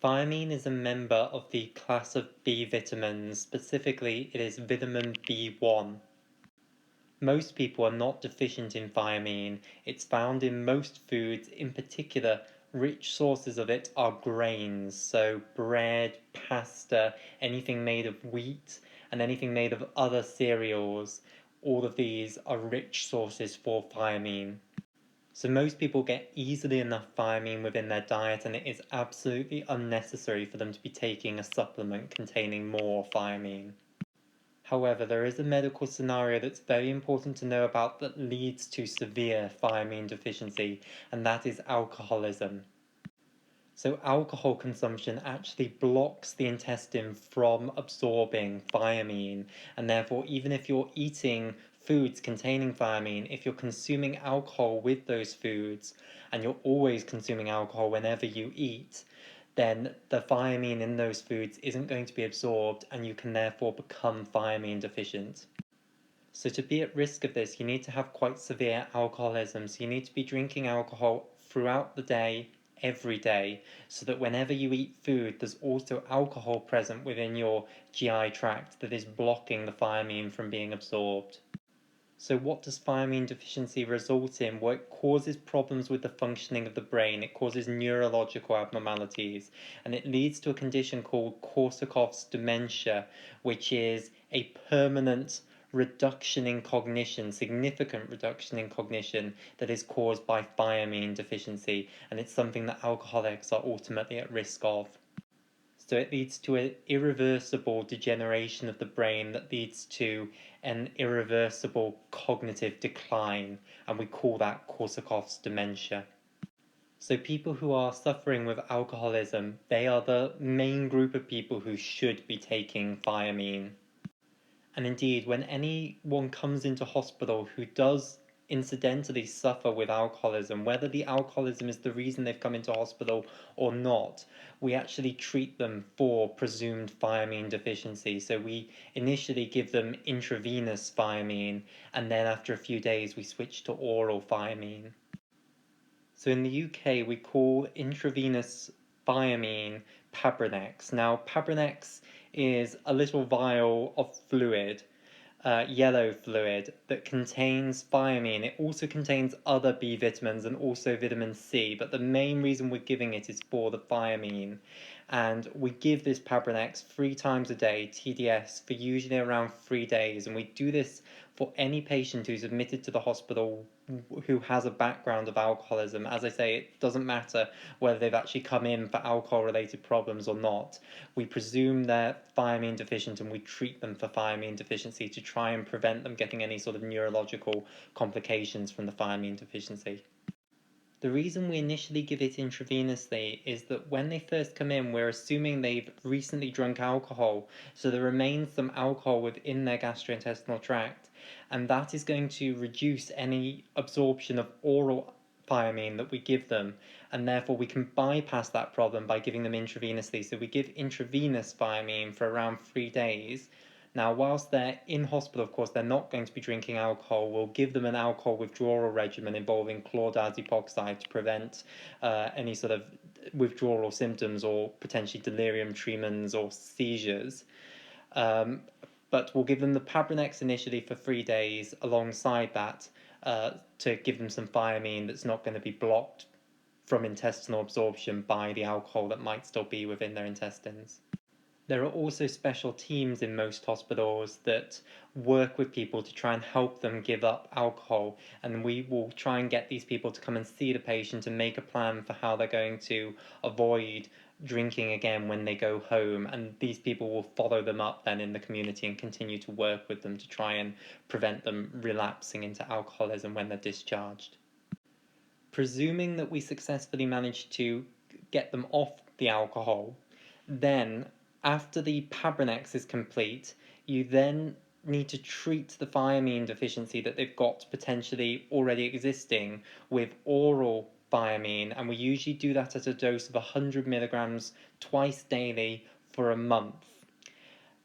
Thiamine is a member of the class of B vitamins, specifically it is vitamin B1. Most people are not deficient in thiamine. It's found in most foods. In particular, rich sources of it are grains, so bread, pasta, anything made of wheat, and anything made of other cereals. All of these are rich sources for thiamine. So most people get easily enough thiamine within their diet, and it is absolutely unnecessary for them to be taking a supplement containing more thiamine. However, there is a medical scenario that's very important to know about that leads to severe thiamine deficiency, and that is alcoholism. So alcohol consumption actually blocks the intestine from absorbing thiamine, and therefore even if you're eating foods containing thiamine, if you're consuming alcohol with those foods, and you're always consuming alcohol whenever you eat, then the thiamine in those foods isn't going to be absorbed, and you can therefore become thiamine deficient. So to be at risk of this, you need to have quite severe alcoholism. So you need to be drinking alcohol throughout the day, every day, so that whenever you eat food, there's also alcohol present within your GI tract that is blocking the thiamine from being absorbed. So what does thiamine deficiency result in? Well, it causes problems with the functioning of the brain. It causes neurological abnormalities, and it leads to a condition called Korsakoff's dementia, which is a permanent reduction in cognition, significant reduction in cognition that is caused by thiamine deficiency, and it's something that alcoholics are ultimately at risk of. So it leads to an irreversible degeneration of the brain that leads to an irreversible cognitive decline, and we call that Korsakoff's dementia. So people who are suffering with alcoholism, they are the main group of people who should be taking thiamine. And indeed, when anyone comes into hospital who does incidentally suffer with alcoholism, whether the alcoholism is the reason they've come into hospital or not, we actually treat them for presumed thiamine deficiency. So we initially give them intravenous thiamine, and then after a few days we switch to oral thiamine. So in the UK we call intravenous thiamine Pabrinex. Now Pabrinex is a little vial of fluid, yellow fluid, that contains thiamine. It also contains other B vitamins and also vitamin C, but the main reason we're giving it is for the thiamine. And we give this Pabrinex 3 times a day, TDS, for usually around 3 days. And we do this for any patient who's admitted to the hospital who has a background of alcoholism. As I say, it doesn't matter whether they've actually come in for alcohol-related problems or not. We presume they're thiamine deficient, and we treat them for thiamine deficiency to try and prevent them getting any sort of neurological complications from the thiamine deficiency. The reason we initially give it intravenously is that when they first come in, we're assuming they've recently drunk alcohol, so there remains some alcohol within their gastrointestinal tract, and that is going to reduce any absorption of oral thiamine that we give them, and therefore we can bypass that problem by giving them intravenously. So we give intravenous thiamine for around 3 days. Now, whilst they're in hospital, of course, they're not going to be drinking alcohol. We'll give them an alcohol withdrawal regimen involving chlordiazepoxide to prevent any sort of withdrawal symptoms or potentially delirium tremens or seizures. But we'll give them the Pabrinex initially for 3 days alongside that to give them some thiamine that's not going to be blocked from intestinal absorption by the alcohol that might still be within their intestines. There are also special teams in most hospitals that work with people to try and help them give up alcohol, and we will try and get these people to come and see the patient and make a plan for how they're going to avoid drinking again when they go home, and these people will follow them up then in the community and continue to work with them to try and prevent them relapsing into alcoholism when they're discharged. Presuming that we successfully manage to get them off the alcohol, then after the Pabrinex is complete, you then need to treat the thiamine deficiency that they've got potentially already existing with oral thiamine, and we usually do that at a dose of 100 milligrams twice daily for a month.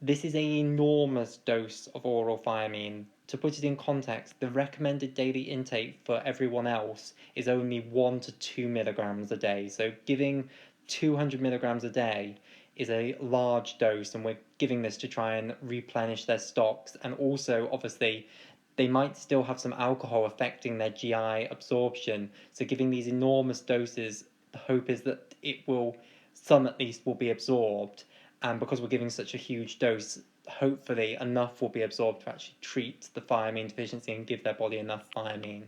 This is an enormous dose of oral thiamine. To put it in context, the recommended daily intake for everyone else is only 1 to 2 milligrams a day. So giving 200 milligrams a day is a large dose, and we're giving this to try and replenish their stocks. And also, obviously, they might still have some alcohol affecting their GI absorption. So giving these enormous doses, the hope is that some at least will be absorbed. And because we're giving such a huge dose, hopefully enough will be absorbed to actually treat the thiamine deficiency and give their body enough thiamine.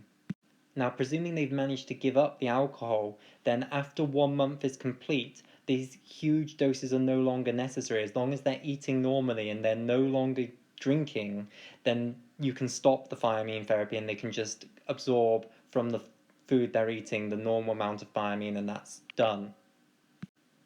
Now, presuming they've managed to give up the alcohol, then after 1 month is complete, these huge doses are no longer necessary. As long as they're eating normally and they're no longer drinking, then you can stop the thiamine therapy and they can just absorb from the food they're eating the normal amount of thiamine, and that's done.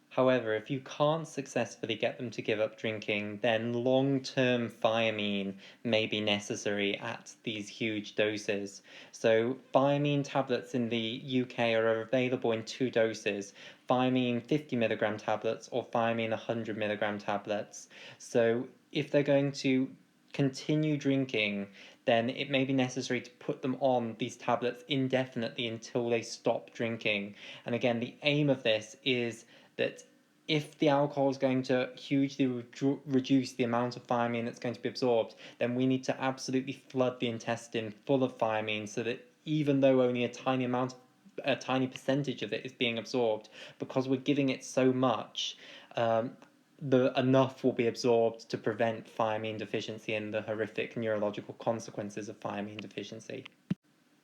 However, if you can't successfully get them to give up drinking, then long-term thiamine may be necessary at these huge doses. So thiamine tablets in the UK are available in 2 doses, thiamine 50 milligram tablets or thiamine 100 milligram tablets. So if they're going to continue drinking, then it may be necessary to put them on these tablets indefinitely until they stop drinking. And again, the aim of this is that if the alcohol is going to hugely reduce the amount of thiamine that's going to be absorbed, then we need to absolutely flood the intestine full of thiamine so that even though only a tiny percentage of it is being absorbed, because we're giving it so much, enough will be absorbed to prevent thiamine deficiency and the horrific neurological consequences of thiamine deficiency.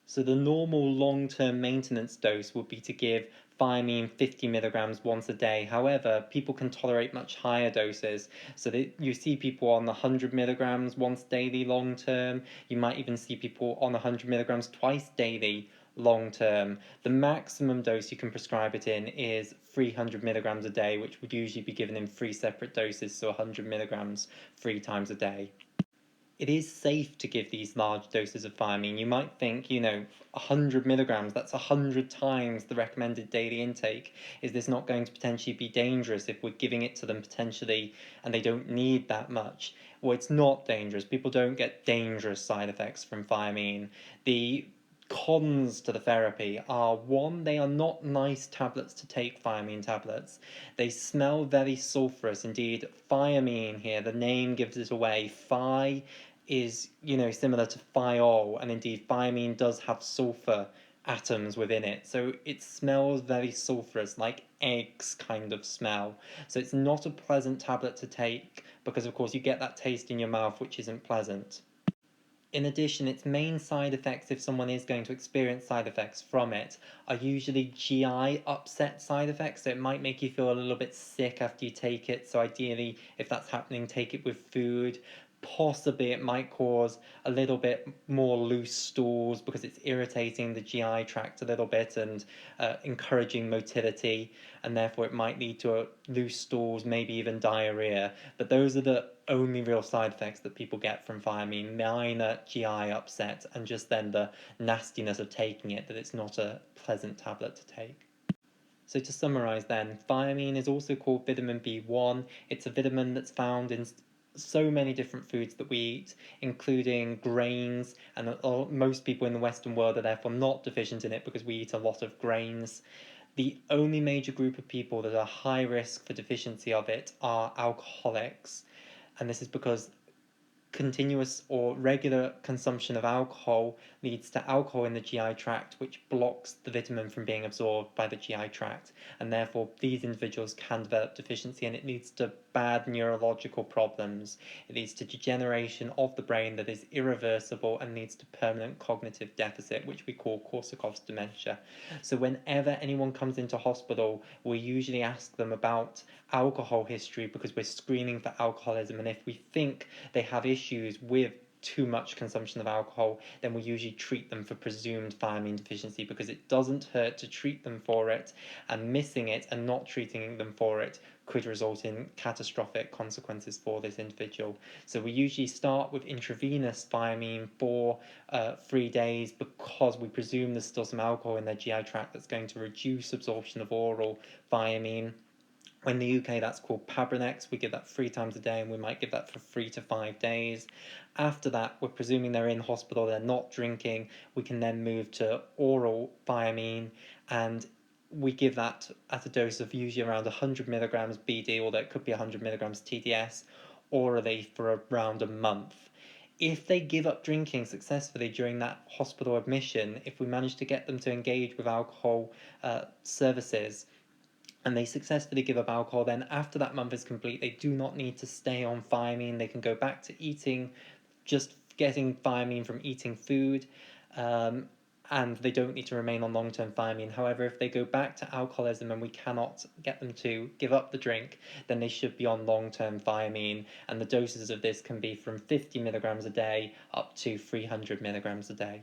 So the normal long-term maintenance dose would be to give thiamine 50 milligrams once a day. However, people can tolerate much higher doses. So that you see people on 100 milligrams once daily long-term. You might even see people on 100 milligrams twice daily long-term. The maximum dose you can prescribe it in is 300 milligrams a day, which would usually be given in 3 separate doses, so 100 milligrams 3 times a day. It is safe to give these large doses of thiamine. You might think, 100 milligrams, that's 100 times the recommended daily intake. Is this not going to potentially be dangerous if we're giving it to them potentially and they don't need that much? Well, it's not dangerous. People don't get dangerous side effects from thiamine. The cons to the therapy are, one, they are not nice tablets to take, thiamine tablets. They smell very sulfurous. Indeed, thiamine here, the name gives it away. Thi is, similar to thiol, and indeed thiamine does have sulfur atoms within it, so it smells very sulfurous, like eggs kind of smell. So it's not a pleasant tablet to take because, of course, you get that taste in your mouth which isn't pleasant. In addition, its main side effects, if someone is going to experience side effects from it, are usually GI upset side effects. So it might make you feel a little bit sick after you take it. So ideally, if that's happening, take it with food. Possibly it might cause a little bit more loose stools because it's irritating the GI tract a little bit and encouraging motility, and therefore it might lead to loose stools, maybe even diarrhea. But those are the only real side effects that people get from thiamine: minor GI upset and just then the nastiness of taking it, that it's not a pleasant tablet to take. So to summarize then, thiamine is also called vitamin B1. It's a vitamin that's found in so many different foods that we eat, including grains, and most people in the Western world are therefore not deficient in it because we eat a lot of grains. The only major group of people that are high risk for deficiency of it are alcoholics, and this is because continuous or regular consumption of alcohol leads to alcohol in the GI tract, which blocks the vitamin from being absorbed by the GI tract, and therefore these individuals can develop deficiency, and it leads to bad neurological problems. It leads to degeneration of the brain that is irreversible and leads to permanent cognitive deficit, which we call Korsakoff's dementia. So whenever anyone comes into hospital, we usually ask them about alcohol history because we're screening for alcoholism, and if we think they have issues with too much consumption of alcohol, then we usually treat them for presumed thiamine deficiency, because it doesn't hurt to treat them for it, and missing it and not treating them for it could result in catastrophic consequences for this individual. So we usually start with intravenous thiamine for 3 days because we presume there's still some alcohol in their GI tract that's going to reduce absorption of oral thiamine. In the UK, that's called Pabrinex. We give that 3 times a day, and we might give that for 3 to 5 days. After that, we're presuming they're in hospital, they're not drinking. We can then move to oral thiamine, and we give that at a dose of usually around 100 milligrams BD, or that could be 100 milligrams TDS, orally for around a month. If they give up drinking successfully during that hospital admission, if we manage to get them to engage with alcohol services, and they successfully give up alcohol, then after that month is complete, they do not need to stay on thiamine. They can go back to eating, just getting thiamine from eating food, and they don't need to remain on long-term thiamine. However, if they go back to alcoholism and we cannot get them to give up the drink, then they should be on long-term thiamine, and the doses of this can be from 50 milligrams a day up to 300 milligrams a day.